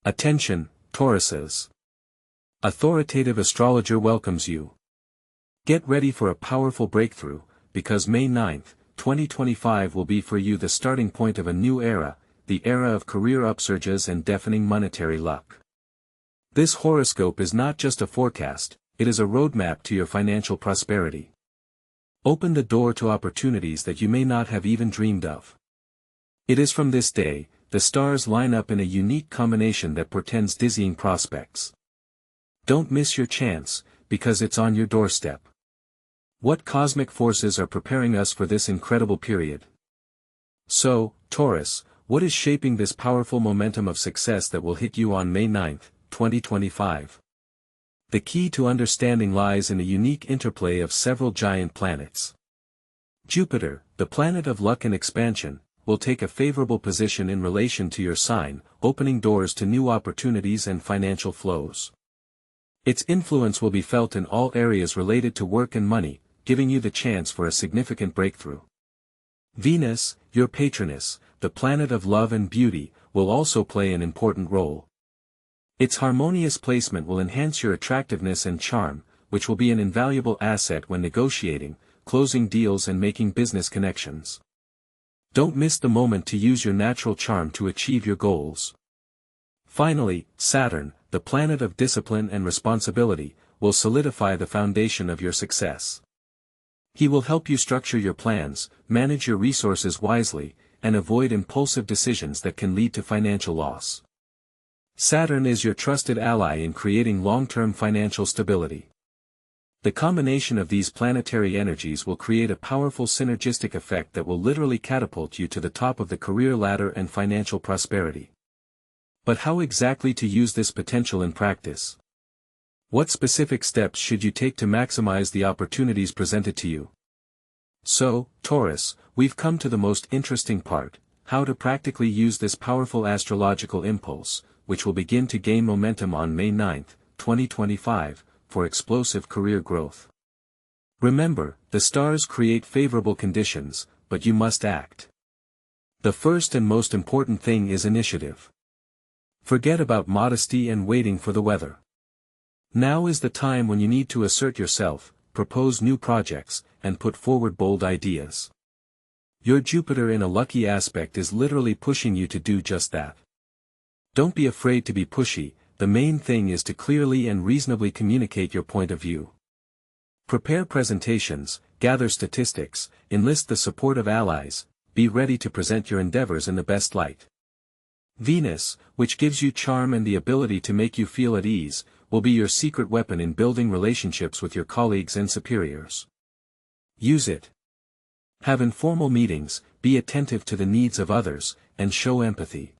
Attention, Tauruses. Authoritative astrologer welcomes you. Get ready for a powerful breakthrough, because May 9, 2025 will be for you the starting point of a new era, the era of career upsurges and deafening monetary luck. This horoscope is not just a forecast, it is a roadmap to your financial prosperity. Open the door to opportunities that you may not have even dreamed of. It is from this day, the stars line up in a unique combination that portends dizzying prospects. Don't miss your chance, because it's on your doorstep. What cosmic forces are preparing us for this incredible period? So, Taurus, what is shaping this powerful momentum of success that will hit you on May 9, 2025? The key to understanding lies in a unique interplay of several giant planets. Jupiter, the planet of luck and expansion, will take a favorable position in relation to your sign, opening doors to new opportunities and financial flows. Its influence will be felt in all areas related to work and money, giving you the chance for a significant breakthrough. Venus, your patroness, the planet of love and beauty, will also play an important role. Its harmonious placement will enhance your attractiveness and charm, which will be an invaluable asset when negotiating, closing deals and making business connections. Don't miss the moment to use your natural charm to achieve your goals. Finally, Saturn, the planet of discipline and responsibility, will solidify the foundation of your success. He will help you structure your plans, manage your resources wisely, and avoid impulsive decisions that can lead to financial loss. Saturn is your trusted ally in creating long-term financial stability. The combination of these planetary energies will create a powerful synergistic effect that will literally catapult you to the top of the career ladder and financial prosperity. But how exactly to use this potential in practice? What specific steps should you take to maximize the opportunities presented to you? So, Taurus, we've come to the most interesting part, how to practically use this powerful astrological impulse, which will begin to gain momentum on May 9, 2025, for explosive career growth. Remember, the stars create favorable conditions, but you must act. The first and most important thing is initiative. Forget about modesty and waiting for the weather. Now is the time when you need to assert yourself, propose new projects, and put forward bold ideas. Your Jupiter in a lucky aspect is literally pushing you to do just that. Don't be afraid to be pushy, the main thing is to clearly and reasonably communicate your point of view. Prepare presentations, gather statistics, enlist the support of allies, be ready to present your endeavors in the best light. Venus, which gives you charm and the ability to make you feel at ease, will be your secret weapon in building relationships with your colleagues and superiors. Use it. Have informal meetings, be attentive to the needs of others, and show empathy.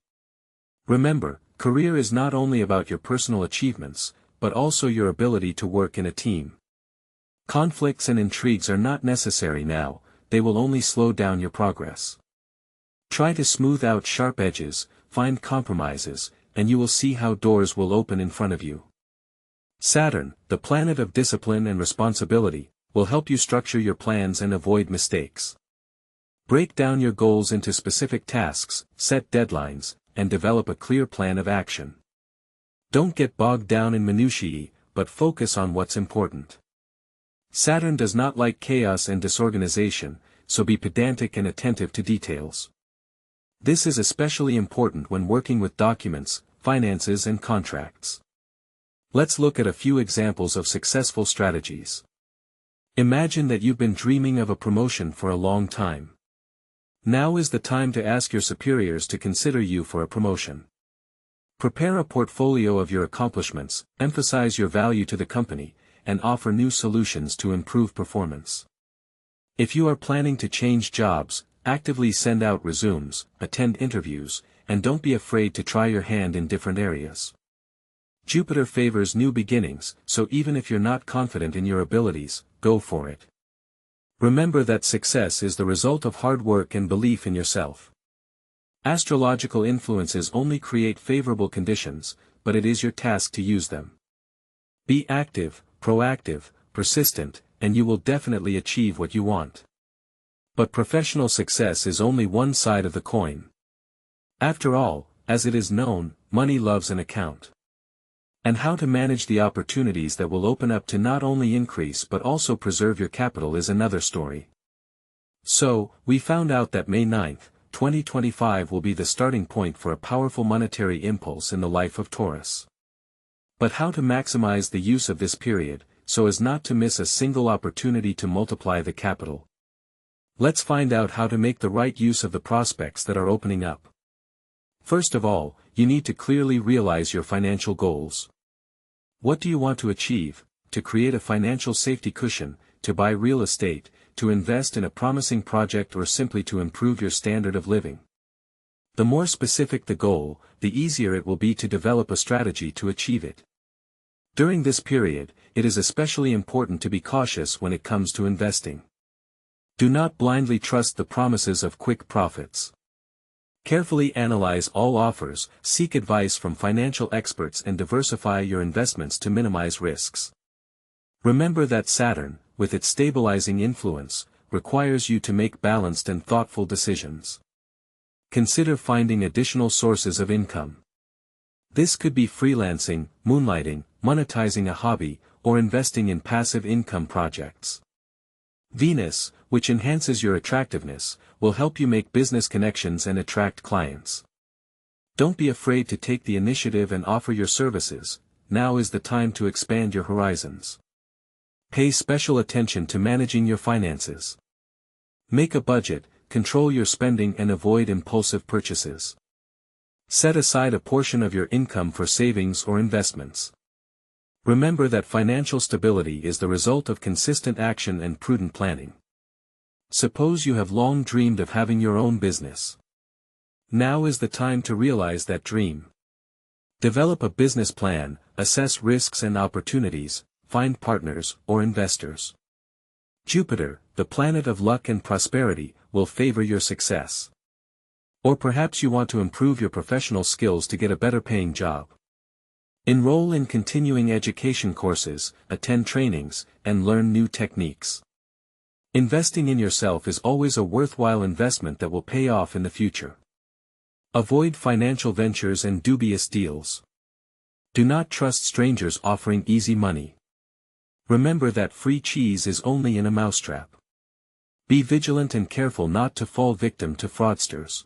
Remember, career is not only about your personal achievements, but also your ability to work in a team. Conflicts and intrigues are not necessary now, they will only slow down your progress. Try to smooth out sharp edges, find compromises, and you will see how doors will open in front of you. Saturn, the planet of discipline and responsibility, will help you structure your plans and avoid mistakes. Break down your goals into specific tasks, set deadlines, and develop a clear plan of action. Don't get bogged down in minutiae, but focus on what's important. Saturn does not like chaos and disorganization, so be pedantic and attentive to details. This is especially important when working with documents, finances and contracts. Let's look at a few examples of successful strategies. Imagine that you've been dreaming of a promotion for a long time. Now is the time to ask your superiors to consider you for a promotion. Prepare a portfolio of your accomplishments, emphasize your value to the company, and offer new solutions to improve performance. If you are planning to change jobs, actively send out resumes, attend interviews, and don't be afraid to try your hand in different areas. Jupiter favors new beginnings, so even if you're not confident in your abilities, go for it. Remember that success is the result of hard work and belief in yourself. Astrological influences only create favorable conditions, but it is your task to use them. Be active, proactive, persistent, and you will definitely achieve what you want. But professional success is only one side of the coin. After all, as it is known, money loves an account. And how to manage the opportunities that will open up to not only increase but also preserve your capital is another story. So, we found out that May 9th, 2025 will be the starting point for a powerful monetary impulse in the life of Taurus. But how to maximize the use of this period, so as not to miss a single opportunity to multiply the capital? Let's find out how to make the right use of the prospects that are opening up. First of all, you need to clearly realize your financial goals. What do you want to achieve? To create a financial safety cushion, to buy real estate, to invest in a promising project, or simply to improve your standard of living? The more specific the goal, the easier it will be to develop a strategy to achieve it. During this period, it is especially important to be cautious when it comes to investing. Do not blindly trust the promises of quick profits. Carefully analyze all offers, seek advice from financial experts, and diversify your investments to minimize risks. Remember that Saturn, with its stabilizing influence, requires you to make balanced and thoughtful decisions. Consider finding additional sources of income. This could be freelancing, moonlighting, monetizing a hobby, or investing in passive income projects. Venus, which enhances your attractiveness, will help you make business connections and attract clients. Don't be afraid to take the initiative and offer your services. Now is the time to expand your horizons. Pay special attention to managing your finances. Make a budget, control your spending, and avoid impulsive purchases. Set aside a portion of your income for savings or investments. Remember that financial stability is the result of consistent action and prudent planning. Suppose you have long dreamed of having your own business. Now is the time to realize that dream. Develop a business plan, assess risks and opportunities, find partners or investors. Jupiter, the planet of luck and prosperity, will favor your success. Or perhaps you want to improve your professional skills to get a better paying job. Enroll in continuing education courses, attend trainings, and learn new techniques. Investing in yourself is always a worthwhile investment that will pay off in the future. Avoid financial ventures and dubious deals. Do not trust strangers offering easy money. Remember that free cheese is only in a mousetrap. Be vigilant and careful not to fall victim to fraudsters.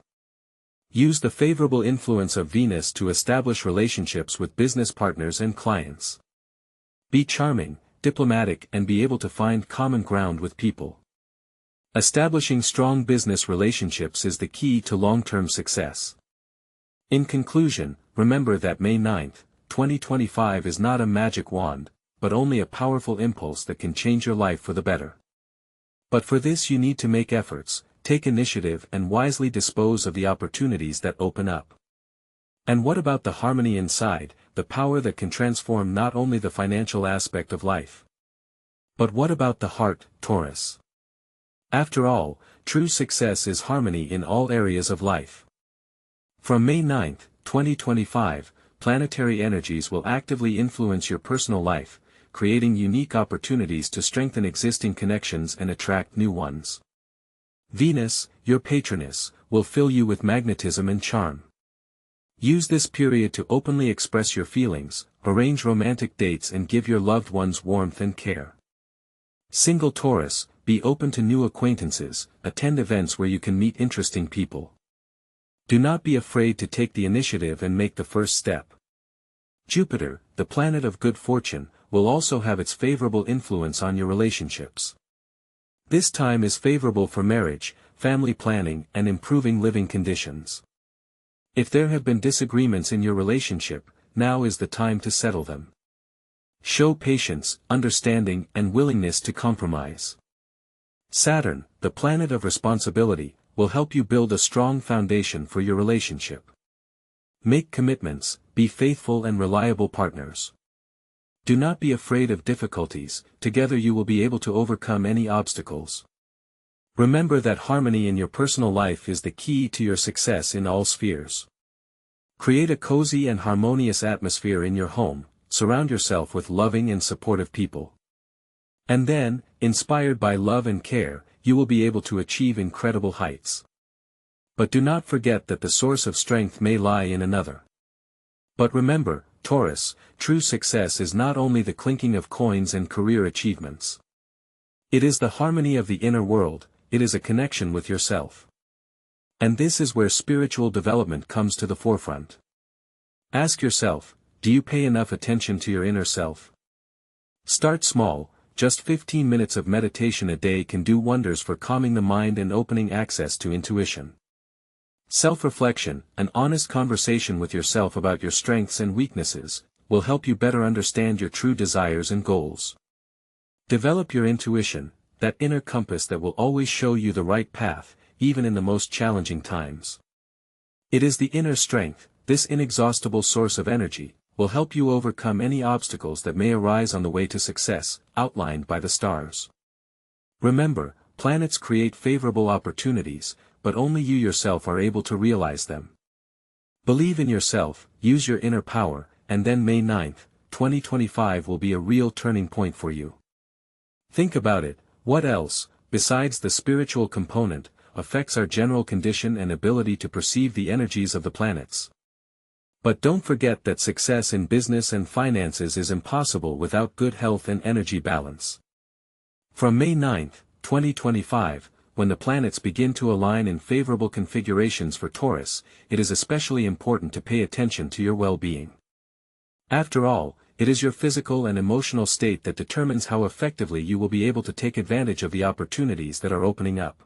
Use the favorable influence of Venus to establish relationships with business partners and clients. Be charming, diplomatic, and be able to find common ground with people. Establishing strong business relationships is the key to long-term success. In conclusion, remember that May 9th, 2025 is not a magic wand, but only a powerful impulse that can change your life for the better. But for this you need to make efforts, take initiative, and wisely dispose of the opportunities that open up. And what about the harmony inside, the power that can transform not only the financial aspect of life? But what about the heart, Taurus? After all, true success is harmony in all areas of life. From May 9th, 2025, planetary energies will actively influence your personal life, creating unique opportunities to strengthen existing connections and attract new ones. Venus, your patroness, will fill you with magnetism and charm. Use this period to openly express your feelings, arrange romantic dates, and give your loved ones warmth and care. Single Taurus, be open to new acquaintances, attend events where you can meet interesting people. Do not be afraid to take the initiative and make the first step. Jupiter, the planet of good fortune, will also have its favorable influence on your relationships. This time is favorable for marriage, family planning, and improving living conditions. If there have been disagreements in your relationship, now is the time to settle them. Show patience, understanding, and willingness to compromise. Saturn, the planet of responsibility, will help you build a strong foundation for your relationship. Make commitments, be faithful and reliable partners. Do not be afraid of difficulties, together you will be able to overcome any obstacles. Remember that harmony in your personal life is the key to your success in all spheres. Create a cozy and harmonious atmosphere in your home, surround yourself with loving and supportive people. And then, inspired by love and care, you will be able to achieve incredible heights. But do not forget that the source of strength may lie in another. But remember, Taurus, true success is not only the clinking of coins and career achievements. It is the harmony of the inner world, it is a connection with yourself. And this is where spiritual development comes to the forefront. Ask yourself, do you pay enough attention to your inner self? Start small, just 15 minutes of meditation a day can do wonders for calming the mind and opening access to intuition. Self-reflection, an honest conversation with yourself about your strengths and weaknesses, will help you better understand your true desires and goals. Develop your intuition, that inner compass that will always show you the right path, even in the most challenging times. It is the inner strength, this inexhaustible source of energy, will help you overcome any obstacles that may arise on the way to success, outlined by the stars. Remember, planets create favorable opportunities, but only you yourself are able to realize them. Believe in yourself, use your inner power, and then May 9th, 2025 will be a real turning point for you. Think about it, what else, besides the spiritual component, affects our general condition and ability to perceive the energies of the planets? But don't forget that success in business and finances is impossible without good health and energy balance. From May 9th, 2025, when the planets begin to align in favorable configurations for Taurus, it is especially important to pay attention to your well-being. After all, it is your physical and emotional state that determines how effectively you will be able to take advantage of the opportunities that are opening up.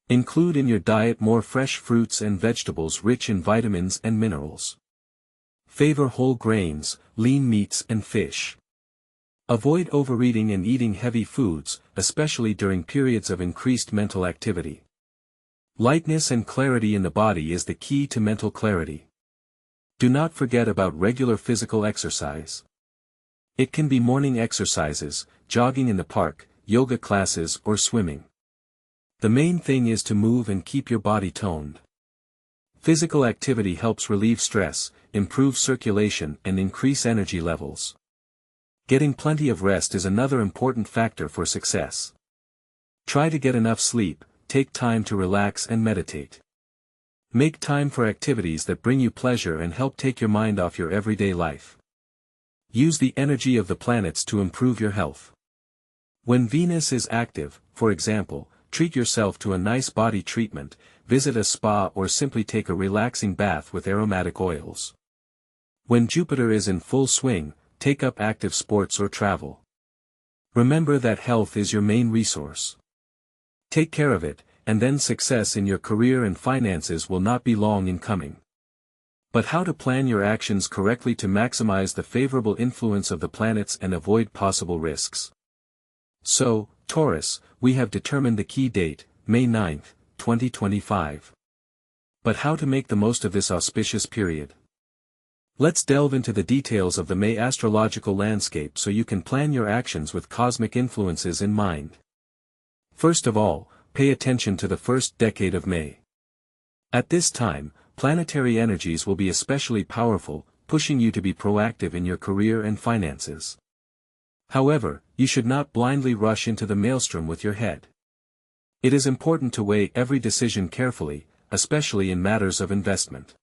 Include in your diet more fresh fruits and vegetables rich in vitamins and minerals. Favor whole grains, lean meats and fish. Avoid overeating and eating heavy foods, especially during periods of increased mental activity. Lightness and clarity in the body is the key to mental clarity. Do not forget about regular physical exercise. It can be morning exercises, jogging in the park, yoga classes or swimming. The main thing is to move and keep your body toned. Physical activity helps relieve stress, improve circulation and increase energy levels. Getting plenty of rest is another important factor for success. Try to get enough sleep, take time to relax and meditate. Make time for activities that bring you pleasure and help take your mind off your everyday life. Use the energy of the planets to improve your health. When Venus is active, for example, treat yourself to a nice body treatment, visit a spa or simply take a relaxing bath with aromatic oils. When Jupiter is in full swing, take up active sports or travel. Remember that health is your main resource. Take care of it, and then success in your career and finances will not be long in coming. But how to plan your actions correctly to maximize the favorable influence of the planets and avoid possible risks? So, Taurus, we have determined the key date, May 9th, 2025. But how to make the most of this auspicious period? Let's delve into the details of the May astrological landscape so you can plan your actions with cosmic influences in mind. First of all, pay attention to the first decade of May. At this time, planetary energies will be especially powerful, pushing you to be proactive in your career and finances. However, you should not blindly rush into the maelstrom with your head. It is important to weigh every decision carefully, especially in matters of investment.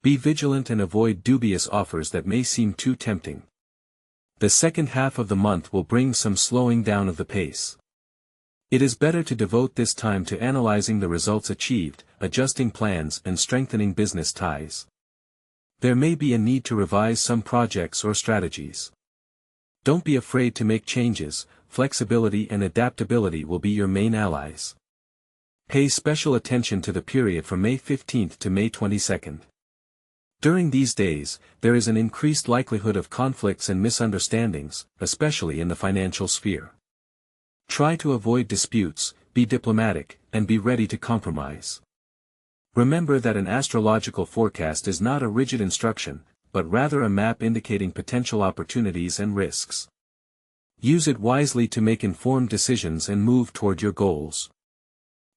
Be vigilant and avoid dubious offers that may seem too tempting. The second half of the month will bring some slowing down of the pace. It is better to devote this time to analyzing the results achieved, adjusting plans and strengthening business ties. There may be a need to revise some projects or strategies. Don't be afraid to make changes, flexibility and adaptability will be your main allies. Pay special attention to the period from May 15th to May 22nd. During these days, there is an increased likelihood of conflicts and misunderstandings, especially in the financial sphere. Try to avoid disputes, be diplomatic, and be ready to compromise. Remember that an astrological forecast is not a rigid instruction, but rather a map indicating potential opportunities and risks. Use it wisely to make informed decisions and move toward your goals.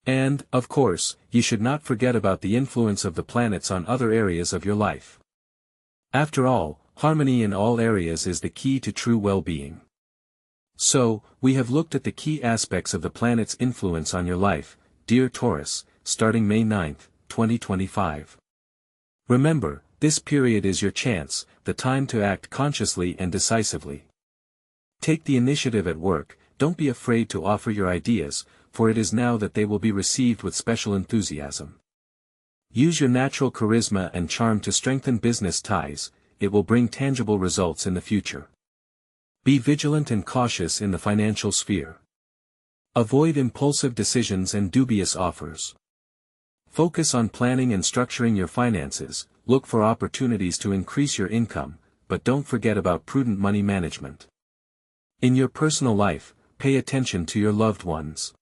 And, of course, you should not forget about the influence of the planets on other areas of your life. After all, harmony in all areas is the key to true well-being. So, we have looked at the key aspects of the planet's influence on your life, dear Taurus, starting May 9th, 2025. Remember, This period is your chance, the time to act consciously and decisively. Take the initiative at work, don't be afraid to offer your ideas, for it is now that they will be received with special enthusiasm. Use your natural charisma and charm to strengthen business ties, it will bring tangible results in the future. Be vigilant and cautious in the financial sphere. Avoid impulsive decisions and dubious offers. Focus on planning and structuring your finances, look for opportunities to increase your income, but don't forget about prudent money management. In your personal life, pay attention to your loved ones.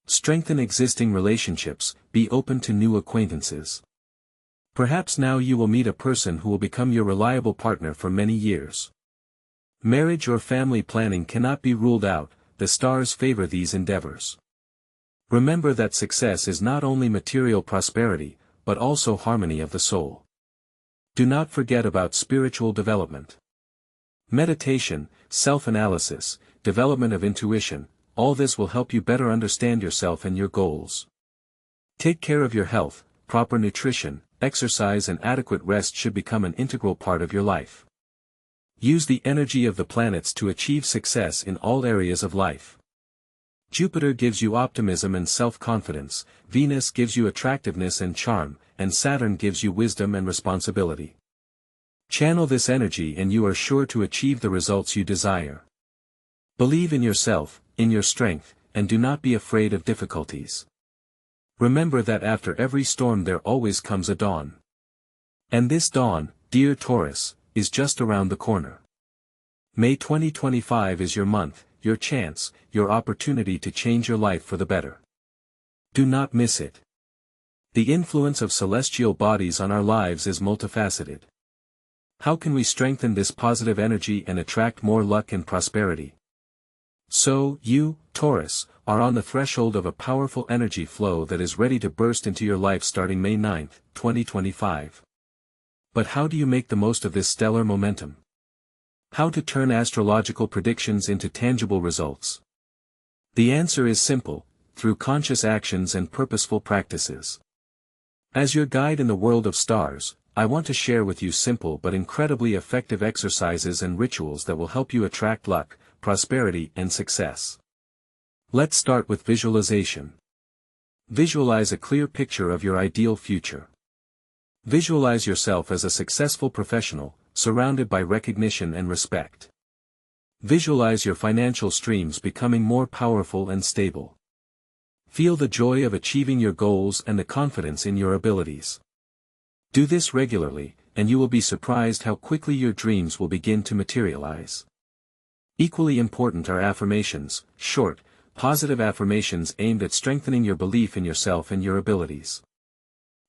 Strengthen existing relationships, be open to new acquaintances. Perhaps now you will meet a person who will become your reliable partner for many years. Marriage or family planning cannot be ruled out, the stars favor these endeavors. Remember that success is not only material prosperity, but also harmony of the soul. Do not forget about spiritual development. Meditation, self-analysis, development of intuition, all this will help you better understand yourself and your goals. Take care of your health, proper nutrition, exercise and adequate rest should become an integral part of your life. Use the energy of the planets to achieve success in all areas of life. Jupiter gives you optimism and self-confidence, Venus gives you attractiveness and charm, and Saturn gives you wisdom and responsibility. Channel this energy and you are sure to achieve the results you desire. Believe in yourself, in your strength, and do not be afraid of difficulties. Remember that after every storm there always comes a dawn. And this dawn, dear Taurus, is just around the corner. May 2025 is your month, your chance, your opportunity to change your life for the better. Do not miss it. The influence of celestial bodies on our lives is multifaceted. How can we strengthen this positive energy and attract more luck and prosperity? So, you, Taurus, are on the threshold of a powerful energy flow that is ready to burst into your life starting May 9, 2025. But how do you make the most of this stellar momentum? How to turn astrological predictions into tangible results? The answer is simple, through conscious actions and purposeful practices. As your guide in the world of stars, I want to share with you simple but incredibly effective exercises and rituals that will help you attract luck, prosperity and success. Let's start with visualization. Visualize a clear picture of your ideal future. Visualize yourself as a successful professional, surrounded by recognition and respect. Visualize your financial streams becoming more powerful and stable. Feel the joy of achieving your goals and the confidence in your abilities. Do this regularly, and you will be surprised how quickly your dreams will begin to materialize. Equally important are affirmations, short, positive affirmations aimed at strengthening your belief in yourself and your abilities.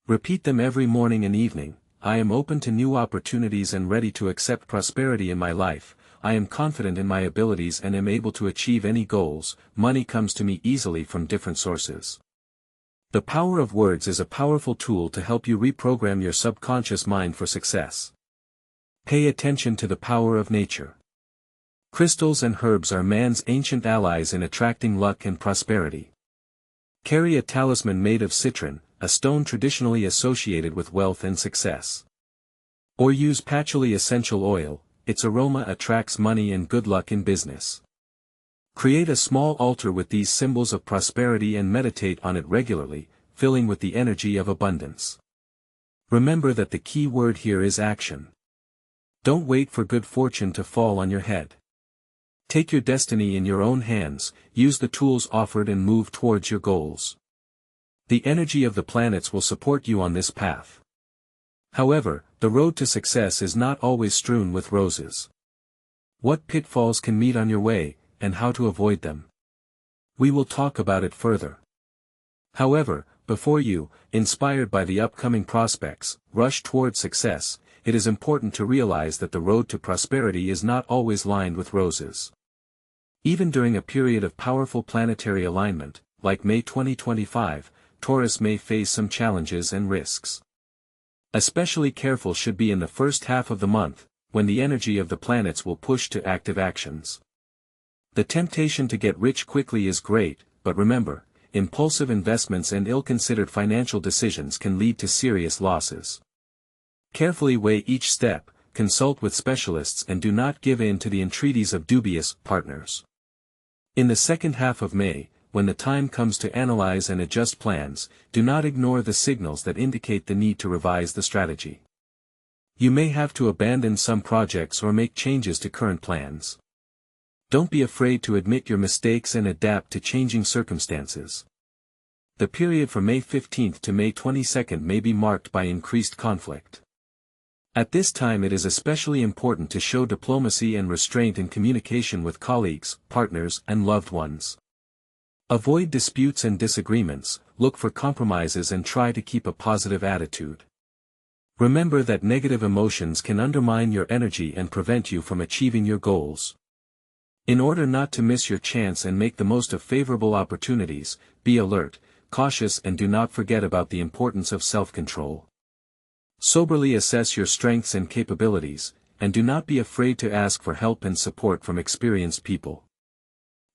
Repeat them every morning and evening. I am open to new opportunities and ready to accept prosperity in my life. I am confident in my abilities and am able to achieve any goals. Money comes to me easily from different sources. The power of words is a powerful tool to help you reprogram your subconscious mind for success. Pay attention to the power of nature. Crystals and herbs are man's ancient allies in attracting luck and prosperity. Carry a talisman made of citron, a stone traditionally associated with wealth and success. Or use patchouli essential oil, its aroma attracts money and good luck in business. Create a small altar with these symbols of prosperity and meditate on it regularly, filling with the energy of abundance. Remember that the key word here is action. Don't wait for good fortune to fall on your head. Take your destiny in your own hands, use the tools offered and move towards your goals. The energy of the planets will support you on this path. However, the road to success is not always strewn with roses. What pitfalls can meet on your way, and how to avoid them? We will talk about it further. However, before you, inspired by the upcoming prospects, rush toward success, it is important to realize that the road to prosperity is not always lined with roses. Even during a period of powerful planetary alignment, like May 2025, Taurus may face some challenges and risks. Especially careful should be in the first half of the month, when the energy of the planets will push to active actions. The temptation to get rich quickly is great, but remember, impulsive investments and ill-considered financial decisions can lead to serious losses. Carefully weigh each step, consult with specialists and do not give in to the entreaties of dubious partners. In the second half of May, when the time comes to analyze and adjust plans, do not ignore the signals that indicate the need to revise the strategy. You may have to abandon some projects or make changes to current plans. Don't be afraid to admit your mistakes and adapt to changing circumstances. The period from May 15th to May 22nd may be marked by increased conflict. At this time it is especially important to show diplomacy and restraint in communication with colleagues, partners, and loved ones. Avoid disputes and disagreements, look for compromises and try to keep a positive attitude. Remember that negative emotions can undermine your energy and prevent you from achieving your goals. In order not to miss your chance and make the most of favorable opportunities, be alert, cautious and do not forget about the importance of self-control. Soberly assess your strengths and capabilities, and do not be afraid to ask for help and support from experienced people.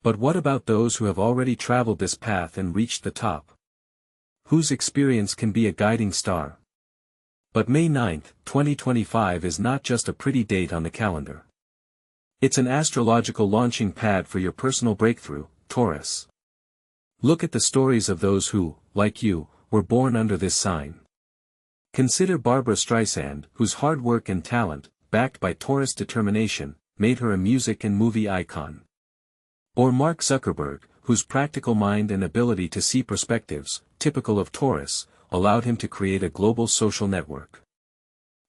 But what about those who have already traveled this path and reached the top? Whose experience can be a guiding star? But May 9th, 2025 is not just a pretty date on the calendar. It's an astrological launching pad for your personal breakthrough, Taurus. Look at the stories of those who, like you, were born under this sign. Consider Barbra Streisand, whose hard work and talent, backed by Taurus determination, made her a music and movie icon. Or Mark Zuckerberg, whose practical mind and ability to see perspectives, typical of Taurus, allowed him to create a global social network.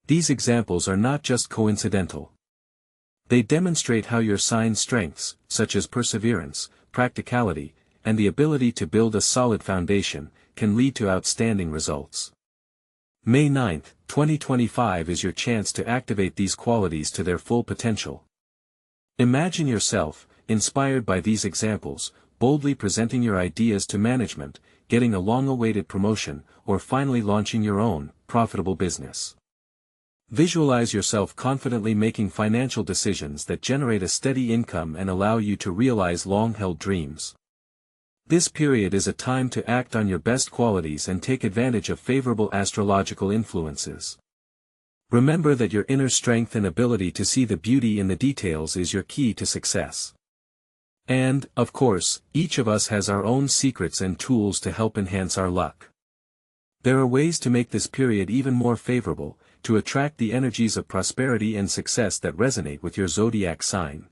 These examples are not just coincidental. They demonstrate how your sign's strengths, such as perseverance, practicality, and the ability to build a solid foundation, can lead to outstanding results. May 9th, 2025 is your chance to activate these qualities to their full potential. Imagine yourself, inspired by these examples, boldly presenting your ideas to management, getting a long-awaited promotion, or finally launching your own, profitable business. Visualize yourself confidently making financial decisions that generate a steady income and allow you to realize long-held dreams. This period is a time to act on your best qualities and take advantage of favorable astrological influences. Remember that your inner strength and ability to see the beauty in the details is your key to success. And, of course, each of us has our own secrets and tools to help enhance our luck. There are ways to make this period even more favorable, to attract the energies of prosperity and success that resonate with your zodiac sign.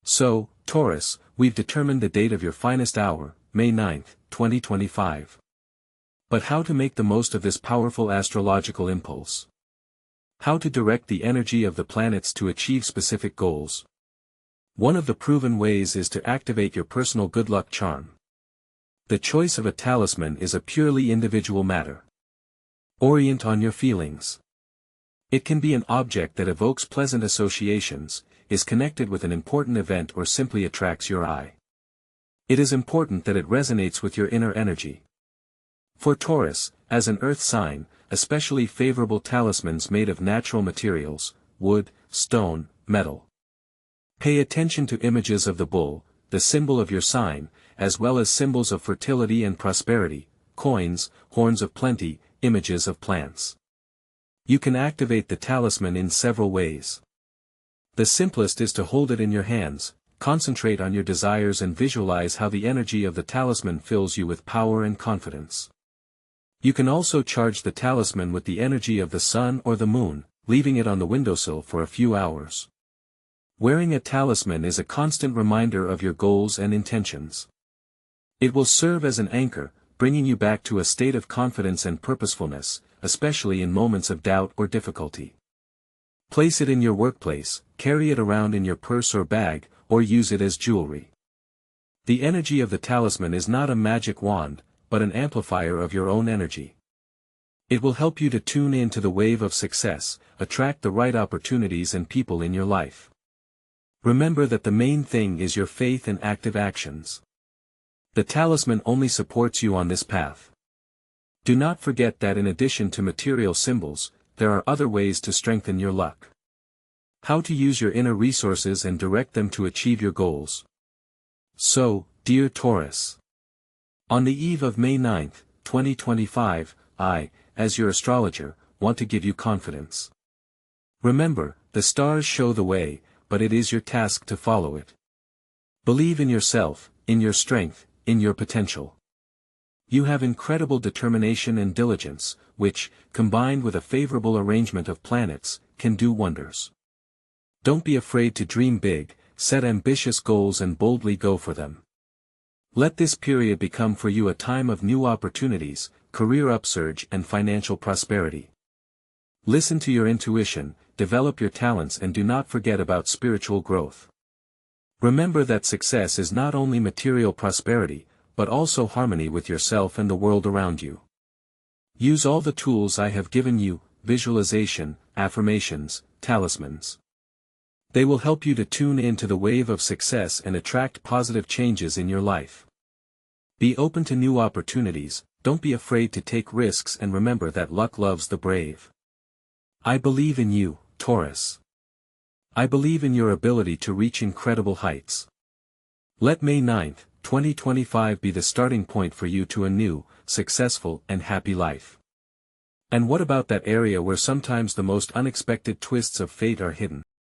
So, Taurus, we've determined the date of your finest hour, May 9th, 2025. But how to make the most of this powerful astrological impulse? How to direct the energy of the planets to achieve specific goals? One of the proven ways is to activate your personal good luck charm. The choice of a talisman is a purely individual matter. Orient on your feelings. It can be an object that evokes pleasant associations, is connected with an important event or simply attracts your eye. It is important that it resonates with your inner energy. For Taurus, as an earth sign, especially favorable talismans made of natural materials, wood, stone, metal. Pay attention to images of the bull, the symbol of your sign, as well as symbols of fertility and prosperity, coins, horns of plenty, images of plants. You can activate the talisman in several ways. The simplest is to hold it in your hands, concentrate on your desires and visualize how the energy of the talisman fills you with power and confidence. You can also charge the talisman with the energy of the sun or the moon, leaving it on the windowsill for a few hours. Wearing a talisman is a constant reminder of your goals and intentions. It will serve as an anchor, bringing you back to a state of confidence and purposefulness, especially in moments of doubt or difficulty. Place it in your workplace, carry it around in your purse or bag, or use it as jewelry. The energy of the talisman is not a magic wand, but an amplifier of your own energy. It will help you to tune in to the wave of success, attract the right opportunities and people in your life. Remember that the main thing is your faith and active actions. The talisman only supports you on this path. Do not forget that in addition to material symbols, there are other ways to strengthen your luck. How to use your inner resources and direct them to achieve your goals. So, dear Taurus, on the eve of May 9th, 2025, I, as your astrologer, want to give you confidence. Remember, the stars show the way, but it is your task to follow it. Believe in yourself, in your strength, in your potential. You have incredible determination and diligence, which, combined with a favorable arrangement of planets, can do wonders. Don't be afraid to dream big, set ambitious goals and boldly go for them. Let this period become for you a time of new opportunities, career upsurge and financial prosperity. Listen to your intuition, develop your talents and do not forget about spiritual growth. Remember that success is not only material prosperity, but also harmony with yourself and the world around you. Use all the tools I have given you: visualization, affirmations, talismans. They will help you to tune into the wave of success and attract positive changes in your life. Be open to new opportunities, don't be afraid to take risks, and remember that luck loves the brave. I believe in you, Taurus. I believe in your ability to reach incredible heights. Let May 9th, 2025 be the starting point for you to a new, successful and happy life. And what about that area where sometimes the most unexpected twists of fate are hidden?